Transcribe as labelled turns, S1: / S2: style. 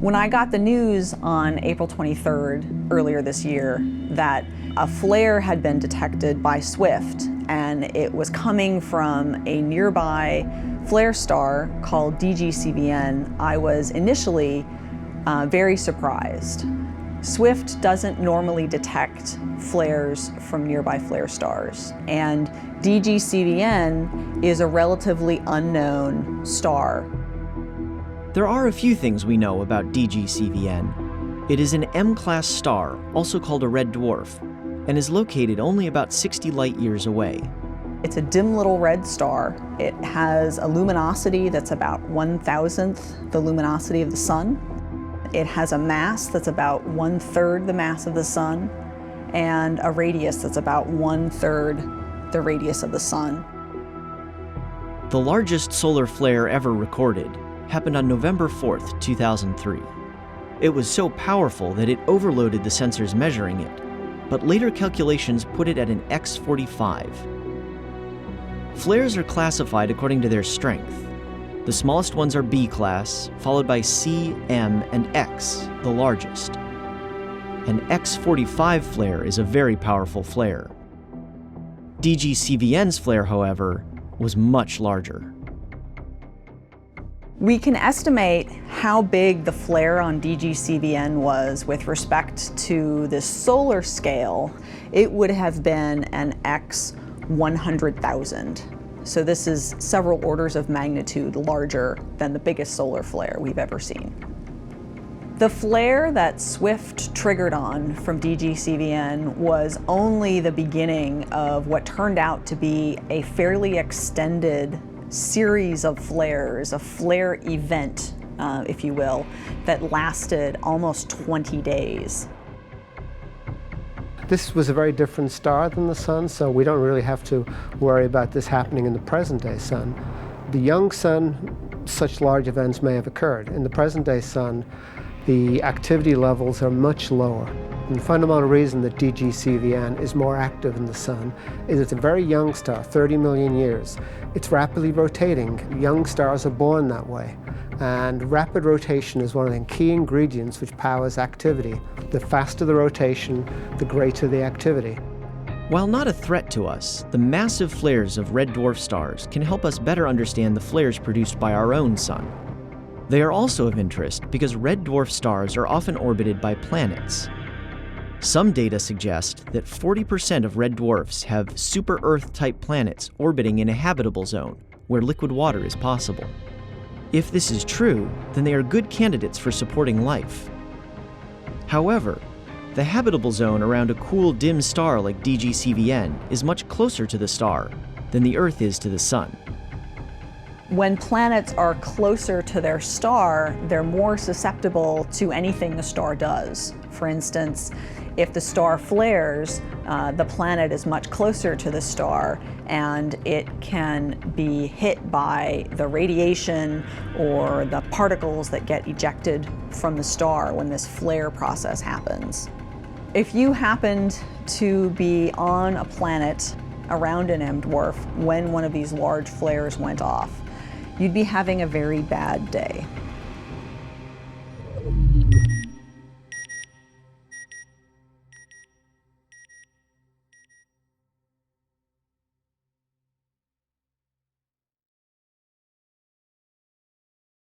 S1: When I got the news on April 23rd, earlier this year, that a flare had been detected by SWIFT, and it was coming from a nearby flare star called DGCVN, I was initially very surprised. SWIFT doesn't normally detect flares from nearby flare stars, and DGCVN is a relatively unknown star.
S2: There are a few things we know about DGCVN. It is an M-class star, also called a red dwarf, and is located only about 60 light-years away.
S1: It's a dim little red star. It has a luminosity that's about 1,000th the luminosity of the Sun. It has a mass that's about 1/3 the mass of the Sun, and a radius that's about 1/3 the radius of the Sun.
S2: The largest solar flare ever recorded happened on November 4th, 2003. It was so powerful that it overloaded the sensors measuring it, but later calculations put it at an X45. Flares are classified according to their strength. The smallest ones are B class, followed by C, M, and X, the largest. An X45 flare is a very powerful flare. DGCVN's flare, however, was much larger.
S1: We can estimate how big the flare on DGCVN was with respect to the solar scale. It would have been an X100,000. So this is several orders of magnitude larger than the biggest solar flare we've ever seen. The flare that SWIFT triggered on from DGCVN was only the beginning of what turned out to be a fairly extended series of flares, a flare event, if you will, that lasted almost 20 days.
S3: This was a very different star than the Sun, so we don't really have to worry about this happening in the present-day Sun. The young Sun, such large events may have occurred. In the present-day Sun, the activity levels are much lower. And the fundamental reason that DGCVN is more active in the Sun is it's a very young star, 30 million years. It's rapidly rotating. Young stars are born that way. And rapid rotation is one of the key ingredients which powers activity. The faster the rotation, the greater the activity.
S2: While not a threat to us, the massive flares of red dwarf stars can help us better understand the flares produced by our own Sun. They are also of interest because red dwarf stars are often orbited by planets. Some data suggest that 40% of red dwarfs have super-Earth-type planets orbiting in a habitable zone, where liquid water is possible. If this is true, then they are good candidates for supporting life. However, the habitable zone around a cool, dim star like DGCVN is much closer to the star than the Earth is to the Sun.
S1: When planets are closer to their star, they're more susceptible to anything the star does. For instance, if the star flares, the planet is much closer to the star and it can be hit by the radiation or the particles that get ejected from the star when this flare process happens. If you happened to be on a planet around an M dwarf when one of these large flares went off, you'd be having a very bad day.